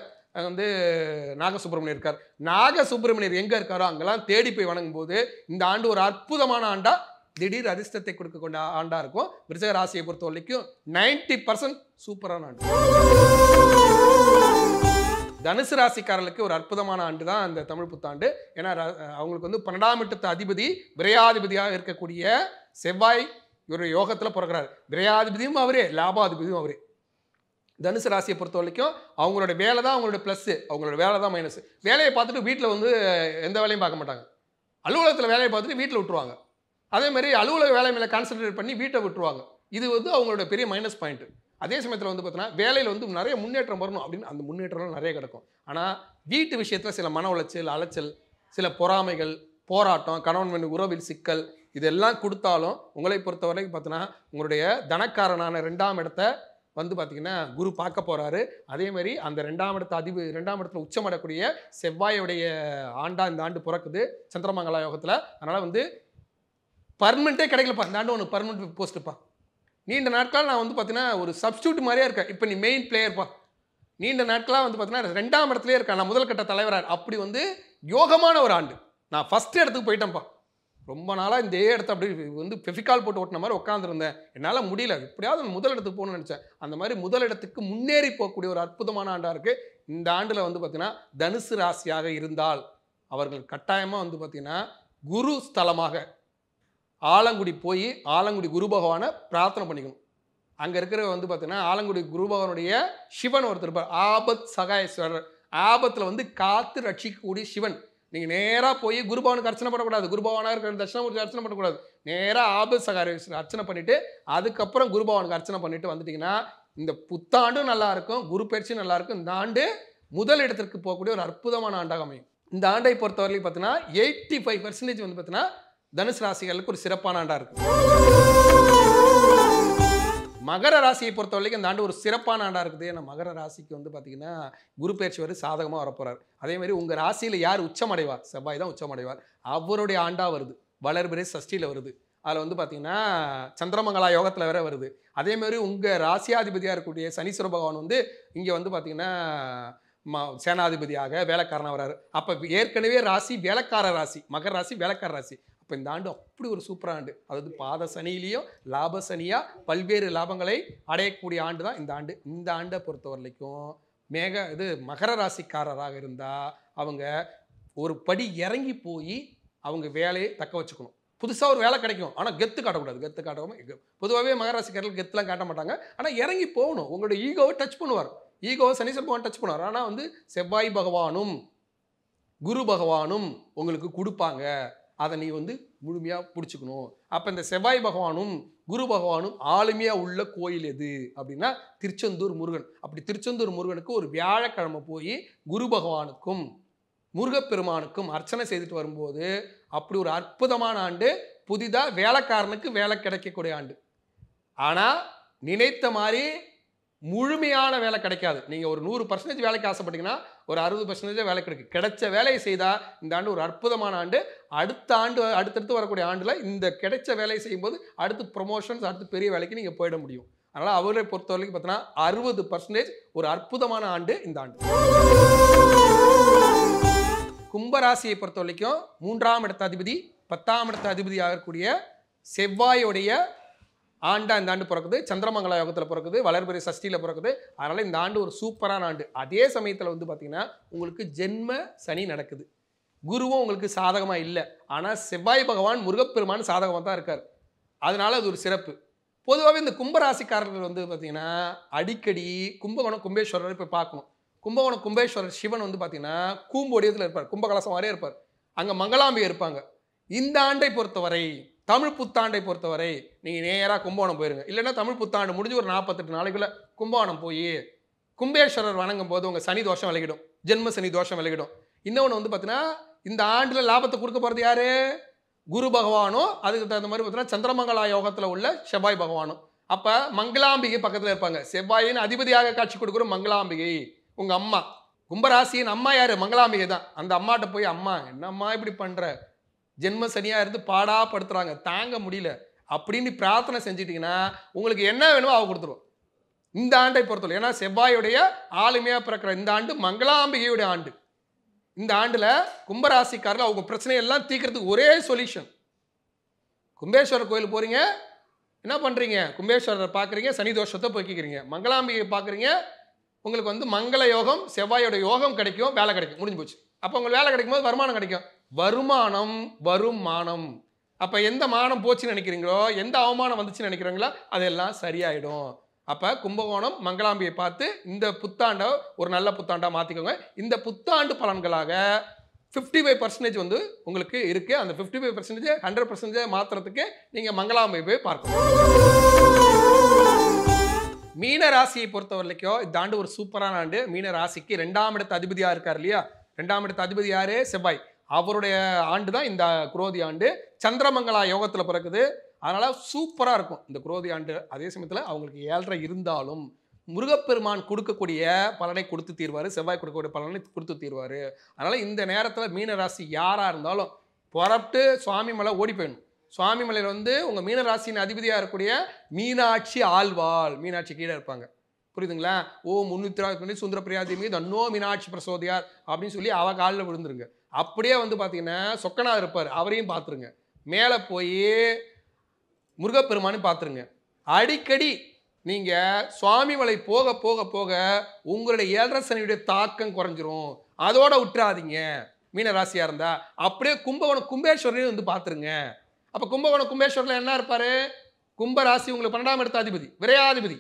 வந்து நாக சுப்பிரமணியர் இருக்கார். நாக சுப்பிரமணியர் எங்கே இருக்காரோ அங்கெல்லாம் தேடி போய் வணங்கும் போது இந்த ஆண்டு ஒரு அற்புதமான ஆண்டா, திடீர் அதிர்ஷ்டத்தை கொடுக்க கொண்ட ஆண்டாக இருக்கும். விருச்சிக ராசியை பொறுத்த வரைக்கும் 90% சூப்பரான ஆண்டு. தனுசு ராசிக்காரர்களுக்கு ஒரு அற்புதமான ஆண்டு தான் இந்த தமிழ் புத்தாண்டு. ஏன்னா அவங்களுக்கு வந்து 12ஆம் இடத்து அதிபதி விரையாதிபதியாக இருக்கக்கூடிய செவ்வாய் ஒரு யோகத்தில் பிறக்கிறார். விரையாதிபதியும் அவரே, லாபாதிபதியும் அவரே. தனுசு ராசியை பொறுத்த வரைக்கும் அவங்களோட வேலை தான் அவங்களோட ப்ளஸ்ஸு, அவங்களோட வேலை தான் மைனஸ். வேலையை பார்த்துட்டு வீட்டில் வந்து எந்த வேலையும் பார்க்க மாட்டாங்க. அலுவலகத்தில் வேலையை பார்த்துட்டு வீட்டில் விட்டுருவாங்க. அதே மாதிரி அலுவலக வேலை மேலே கான்சன்ட்ரேட் பண்ணி வீட்டை விட்டுருவாங்க. இது வந்து அவங்களோட பெரிய மைனஸ் பாயிண்ட். அதே சமயத்தில் வந்து பார்த்தீங்கன்னா வேலையில் வந்து நிறைய முன்னேற்றம் வரணும் அப்படின்னு அந்த முன்னேற்றம்லாம் நிறைய கிடக்கும். ஆனால் வீட்டு விஷயத்தில் சில மன உளைச்சல், அலைச்சல், சில பொறாமைகள், போராட்டம், கணவன் மனைவி உறவில் சிக்கல், இதெல்லாம் கொடுத்தாலும் உங்களை பொறுத்த வரைக்கும் பார்த்தீங்கன்னா உங்களுடைய தனக்காரனான 2ஆம் இடத்தை வந்து பார்த்தீங்கன்னா குரு பார்க்க போறாரு. அதே மாதிரி அந்த 2ஆம் இடத்துல உச்சமடக்கூடிய செவ்வாயுடைய ஆண்டா இந்த ஆண்டு பிறக்குது சந்திரமங்கல யோகத்துல. அதனால வந்து பர்மனெண்ட்டே கிடைக்கலப்பா, இந்த ஆண்டு உனக்கு பர்மனெண்ட் போஸ்ட்டுப்பா. நீண்ட நாட்கள் நான் வந்து பார்த்தீங்கன்னா ஒரு சப்ஸ்டியூட் மாதிரியே இருக்கேன், இப்போ நீ மெயின் பிளேயர்ப்பா. நீண்ட நாட்களாக வந்து பார்த்தீங்கன்னா 2ஆம் இடத்துலேயே இருக்கேன், நான் முதல் கட்ட தலைவராக. அப்படி வந்து யோகமான ஒரு ஆண்டு. நான் ஃபஸ்ட்டு இடத்துக்கு போயிட்டேன்ப்பா. ரொம்ப நாளாக இந்த இடத்த அப்படி வந்து ஃபெஃபிகால் போட்டு ஓட்டின மாதிரி உட்காந்துருந்தேன், என்னால் முடியல, எப்படியாவது முதல் இடத்துக்கு போகணும்னு நினச்சேன். அந்த மாதிரி முதல் இடத்துக்கு முன்னேறி போகக்கூடிய ஒரு அற்புதமான ஆண்டாக இருக்குது. இந்த ஆண்டில் வந்து பார்த்தீங்கன்னா தனுசு ராசியாக இருந்தால் அவர்கள் கட்டாயமாக வந்து பார்த்தீங்கன்னா குரு ஸ்தலமாக ஆலங்குடி போய் ஆலங்குடி குரு பகவானை பிரார்த்தனை பண்ணிக்கணும். அங்கே இருக்கிற வந்து பார்த்தீங்கன்னா ஆலங்குடி குரு பகவானுடைய சிவன் ஒருத்தர் இருப்பார், ஆபத் சகாயேஸ்வரர். ஆபத்தில் வந்து காத்து ரட்சிக்கக்கூடிய சிவன். நீங்கள் நேராக போய் குருபவனுக்கு அர்ச்சனை பண்ணக்கூடாது, குருபவனாக இருக்கிற தட்சிணாமூர்த்தி அர்ச்சனை பண்ணக்கூடாது. நேராக ஆபத் சகாயேஸ்வரர் அர்ச்சனை பண்ணிவிட்டு அதுக்கப்புறம் குருபவனுக்கு அர்ச்சனை பண்ணிட்டு வந்துட்டிங்கன்னா இந்த புத்தாண்டும் நல்லா இருக்கும், குரு பயிற்சியும் நல்லா இருக்கும். இந்த ஆண்டு முதல் இடத்திற்கு போகக்கூடிய ஒரு அற்புதமான ஆண்டாக அமையும். இந்த ஆண்டை பொறுத்தவரைக்கும் பார்த்தீங்கன்னா 85% வந்து பார்த்தீங்கன்னா தனுசு ராசிகளுக்கு ஒரு சிறப்பான ஆண்டாக இருக்கு. மகர ராசியை பொறுத்த வரைக்கும் இந்த ஆண்டு ஒரு சிறப்பான ஆண்டாக இருக்குது. ஏன்னா மகர ராசிக்கு வந்து பார்த்தீங்கன்னா குரு பயிற்சி வரை சாதகமாக வரப்போறாரு. அதே மாதிரி உங்கள் ராசியில் யார் உச்சமடைவார்? செவ்வாய் தான் உச்சமடைவார். அவருடைய ஆண்டாக வருது, வளர்பிறை சஷ்டியில் வருது. அதில் வந்து பார்த்தீங்கன்னா சந்திரமங்கலா யோகத்தில் வேற வருது. அதே மாதிரி உங்கள் ராசியாதிபதியாக இருக்கக்கூடிய சனீஸ்வர பகவான் வந்து இங்கே வந்து பார்த்தீங்கன்னா சேனாதிபதியாக வேலைக்காரனாக வராரு. அப்போ ஏற்கனவே ராசி வேலைக்கார ராசி, மகர ராசி வேலைக்கார ராசி. இப்போ இந்த ஆண்டு அப்படி ஒரு சூப்பர் ஆண்டு. அதாவது பாத சனியிலையும் லாப சனியாக பல்வேறு லாபங்களை அடையக்கூடிய ஆண்டு தான் இந்த ஆண்டு. இந்த ஆண்டை பொறுத்த வரைக்கும் மகர ராசிக்காரராக இருந்தால் அவங்க ஒரு படி இறங்கி போய் அவங்க வேலையை தக்க வச்சுக்கணும். புதுசாக ஒரு வேலை கிடைக்கும், ஆனால் கெத்து காட்டக்கூடாது. கெத்து காட்டாமல் பொதுவாகவே மகர ராசிக்காரர்கள் கெத்துலாம் காட்ட மாட்டாங்க. ஆனால் இறங்கி போகணும். உங்களோட ஈகோவை டச் பண்ணுவார். ஈகோவை சனீஸ்வர பகவான் டச் பண்ணுவார். ஆனால் வந்து செவ்வாய் பகவானும் குரு பகவானும் உங்களுக்கு கொடுப்பாங்க. அதை நீ வந்து முழுமையாக பிடிச்சிக்கணும். அப்போ இந்த செவ்வாய் பகவானும் குரு பகவானும் ஆளுமையாக உள்ள கோயில் எது அப்படின்னா திருச்செந்தூர் முருகன். அப்படி திருச்செந்தூர் முருகனுக்கு ஒரு வியாழக்கிழமை போய் குரு பகவானுக்கும் முருகப்பெருமானுக்கும் அர்ச்சனை செய்துட்டு வரும்போது அப்படி ஒரு அற்புதமான ஆண்டு. புதிதாக வேலைக்காரனுக்கு வேலை கிடைக்கக்கூடிய ஆண்டு. ஆனால் நினைத்த மாதிரி முழுமையான வேலை கிடைக்காது. நீங்கள் ஒரு 100% வேலைக்கு ஆசைப்பட்டீங்கன்னா ஒரு 60% வேலை கிடைக்கும். கிடைச்ச வேலையை செய்தால் இந்த ஆண்டு ஒரு அற்புதமான ஆண்டு. அடுத்த ஆண்டு அடுத்தடுத்து வரக்கூடிய ஆண்டில் இந்த கிடைச்ச வேலையை செய்யும்போது அடுத்து ப்ரொமோஷன்ஸ், அடுத்து பெரிய வேலைக்கு நீங்கள் போயிட முடியும். அதனால் அவரை பொறுத்த வரைக்கும் பார்த்தீங்கன்னா 60% ஒரு அற்புதமான ஆண்டு இந்த ஆண்டு. கும்பராசியை பொறுத்த வரைக்கும் 3ஆம் இடத்த அதிபதி 10ஆம் இடத்த அதிபதி ஆகக்கூடிய செவ்வாயுடைய ஆண்டா இந்த ஆண்டு பிறக்குது. சந்திரமங்கல யோகத்தில் பிறக்குது, வளர்பிறை சஷ்டியில் பிறக்குது. அதனால் இந்த ஆண்டு ஒரு சூப்பரான ஆண்டு. அதே சமயத்தில் வந்து பார்த்தீங்கன்னா உங்களுக்கு ஜென்ம சனி நடக்குது. குருவும் உங்களுக்கு சாதகமாக இல்லை, ஆனால் செவ்வாய் பகவான் முருகப்பெருமான் சாதகமாக தான் இருக்கார். அதனால அது ஒரு சிறப்பு. பொதுவாகவே இந்த கும்பராசிக்காரர்கள் வந்து பார்த்தீங்கன்னா அடிக்கடி கும்பகோணம் கும்பேஸ்வரர் போய் பார்க்கணும். கும்பகோணம் கும்பேஸ்வரர் சிவன் வந்து பார்த்தீங்கன்னா கூம்பொடியத்தில் இருப்பார், கும்பகலசம் வரையே இருப்பார். அங்கே மங்களாம்பிகை இருப்பாங்க. இந்த ஆண்டை பொறுத்தவரை, தமிழ் புத்தாண்டை பொறுத்தவரை நீங்கள் நேராக கும்பகோணம் போயிருங்க. இல்லைன்னா தமிழ் புத்தாண்டு முடிஞ்சு ஒரு 48 நாளைக்குள்ளே கும்பகோணம் போய் கும்பேஸ்வரர் வணங்கும் போது உங்கள் சனி தோஷம் விலகிடும், ஜென்ம சனி தோஷம் விலகிடும். இன்னொன்று வந்து பார்த்தீங்கன்னா இந்த ஆண்டில் லாபத்தை கொடுக்க போகிறது யார்? குரு பகவானும் அதுக்கு தகுந்த மாதிரி பார்த்தீங்கன்னா சந்திரமங்கலா யோகத்தில் உள்ள செவ்வாய் பகவானும். அப்போ மங்களாம்பிகை பக்கத்தில் இருப்பாங்க. செவ்வாயின் அதிபதியாக காட்சி கொடுக்குற மங்களாம்பிகை உங்கள் அம்மா. கும்பராசியின் அம்மா யார்? மங்களாம்பிகை தான். அந்த அம்மாட்ட போய் அம்மா என்னம்மா இப்படி பண்ணுற, ஜென்ம சனியாக இருந்து பாடாப்படுத்துகிறாங்க, தாங்க முடியல அப்படின்னு பிரார்த்தனை செஞ்சிட்டிங்கன்னா உங்களுக்கு என்ன வேணுமோ அவ கொடுத்துருவோம். இந்த ஆண்டை பொறுத்தவரை ஏன்னா செவ்வாயுடைய ஆளுமையாக பிறக்கிற இந்த ஆண்டு மங்களாம்பிகையுடைய ஆண்டு. இந்த ஆண்டில் கும்பராசிக்காரர்கள் அவங்க பிரச்சனையெல்லாம் தீர்க்கறதுக்கு ஒரே சொல்யூஷன். கும்பேஸ்வரர் கோயில் போகிறீங்க, என்ன பண்ணுறீங்க? கும்பேஸ்வரரை பார்க்குறீங்க, சனி தோஷத்தை போக்கிக்கிறீங்க. மங்களாம்பிகை பார்க்குறீங்க, உங்களுக்கு வந்து மங்கள யோகம், செவ்வாயோட யோகம் கிடைக்கும், வேலை கிடைக்கும், முடிஞ்சு போச்சு. அப்போ உங்களுக்கு வேலை கிடைக்கும் போது வருமானம் கிடைக்கும். வருமானம் வரும் மானம். அப்போ எந்த மானம் போச்சுன்னு நினைக்கிறீங்களோ, எந்த அவமானம் வந்துச்சுன்னு நினைக்கிறீங்களோ அதெல்லாம் சரியாயிடும். அப்போ கும்பகோணம் மங்களாம்பியை பார்த்து இந்த புத்தாண்டை ஒரு நல்ல புத்தாண்டாக மாற்றிக்கோங்க. இந்த புத்தாண்டு பலன்களாக 55% வந்து உங்களுக்கு இருக்குது. அந்த 55% 100% மாற்றுறதுக்கு நீங்கள் மங்களாம்பியை போய் பார்க்கணும். மீன ராசியை பொறுத்த வரைக்கும் இந்த ஆண்டு ஒரு சூப்பரான ஆண்டு. மீன ராசிக்கு 2ஆம் இடத்து அதிபதியாக இருக்கார் இல்லையா? 2ஆம் இடத்து அதிபதி யாரு? செவ்வாய். அவருடைய ஆண்டு தான் இந்த குரோதி ஆண்டு. சந்திரமங்கலா யோகத்துல பிறக்குது. அதனால சூப்பரா இருக்கும் இந்த குரோதி ஆண்டு. அதே சமயத்துல அவங்களுக்கு 7.5 இருந்தாலும் முருகப்பெருமான் கொடுக்கக்கூடிய பலனை கொடுத்து தீர்வாரு, செவ்வாய் கொடுக்கக்கூடிய பலனை கொடுத்து தீர்வாரு. அதனால இந்த நேரத்துல மீனராசி யாரா இருந்தாலும் புறப்பட்டு சுவாமி மலை ஓடி போயிடணும். சுவாமி மலையில் வந்து உங்க மீனராசியின் அதிபதியா இருக்கக்கூடிய மீனாட்சி ஆழ்வாள், மீனாட்சி கீழே இருப்பாங்க, புரியுதுங்களா? ஓம் 360 சுந்தர பிரியாதி மீது அன்னோ மீனாட்சி பிரசோதியார் அப்படின்னு சொல்லி அவ காலில் விழுந்துருங்க. அப்படியே வந்து பார்த்தீங்கன்னா சொக்கனார் இருப்பார், அவரையும் பார்த்துருங்க. மேலே போய் முருகப்பெருமானு பார்த்துருங்க. அடிக்கடி நீங்கள் சுவாமி மலை போக போக போக உங்களுடைய 7.5 சனியுடைய தாக்கம் குறைஞ்சிரும். அதோட விட்டுறாதீங்க. மீனராசியாக இருந்தால் அப்படியே கும்பகோணம் கும்பேஸ்வரரையும் வந்து பார்த்துருங்க. அப்போ கும்பகோணம் கும்பேஸ்வரில் என்ன இருப்பார்? கும்பராசி உங்களுக்கு 12ஆம் இடத்த அதிபதி, விரையாதிபதி.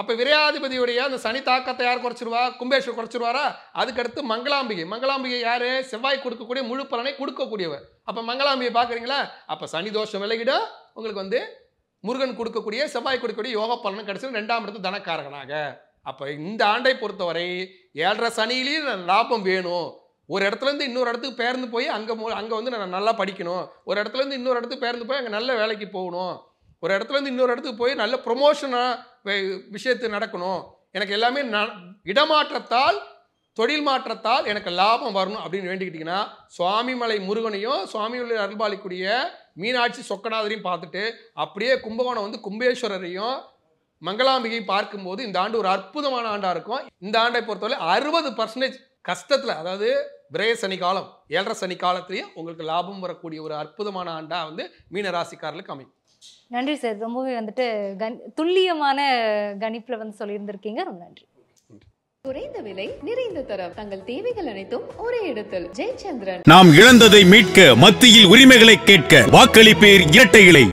அப்போ விரையாதிபதியுடைய அந்த சனி தாக்கத்தை யார் குறைச்சிருவா? கும்பேஸ்வர் குறைச்சிருவாரா? அதுக்கடுத்து மங்களாம்பிகை. மங்களாம்பிகை யார்? செவ்வாய் கொடுக்கக்கூடிய முழு பலனை கொடுக்கக்கூடியவர். அப்போ மங்களாம்பிகை பார்க்குறீங்களா? அப்போ சனி தோஷம் விலகிட உங்களுக்கு வந்து முருகன் கொடுக்கக்கூடிய செவ்வாய் கொடுக்கக்கூடிய யோக பலனும் கிடைச்சிடும், 2ஆம் இடத்து தனக்காரகனாக. அப்போ இந்த ஆண்டை பொறுத்தவரை 7.5 சனியிலையும் லாபம் வேணும். ஒரு இடத்துலேருந்து இன்னொரு இடத்துக்கு பெயர்ந்து போய் அங்கே வந்து நான் நல்லா படிக்கணும். ஒரு இடத்துலேருந்து இன்னொரு இடத்துக்கு பெயர்ந்து போய் அங்கே நல்ல வேலைக்கு போகணும். ஒரு இடத்துலேருந்து இன்னொரு இடத்துக்கு போய் நல்ல ப்ரொமோஷனாக விஷயத்து நடக்கணும். எனக்கு எல்லாமே இடமாற்றத்தால் தொழில் மாற்றத்தால் எனக்கு லாபம் வரணும் அப்படின்னு வேண்டிக்கிட்டிங்கன்னா சுவாமிமலை முருகனையும் சுவாமிமலை அருள்பாலிக்கூடிய மீனாட்சி சொக்கநாதரையும் பார்த்துட்டு அப்படியே கும்பகோணம் வந்து கும்பேஸ்வரரையும் மங்களாம்பிகையும் பார்க்கும்போது இந்த ஆண்டு ஒரு அற்புதமான ஆண்டாக இருக்கும். இந்த ஆண்டை பொறுத்தவரை 60% கஷ்டத்தில், அதாவது விரய சனி காலம் 7.5 சனி காலத்திலையும் உங்களுக்கு லாபம் வரக்கூடிய ஒரு அற்புதமான ஆண்டாக வந்து மீன ராசிக்காரர்களுக்கு அமையும். நன்றி சார். ரொம்பவே வந்துட்டு துல்லியமான கணிப்பில் வந்து சொல்லியிருந்திருக்கீங்க. ரொம்ப நன்றி. குறைந்த விலை நிறைந்த தரம், தங்கள் தேவைகள் அனைத்தும் ஒரே இடத்தில். ஜெயச்சந்திரன். நாம் இழந்ததை மீட்க, மத்தியில் உரிமைகளை கேட்க வாக்களிப்பேர் இரட்டை இலை.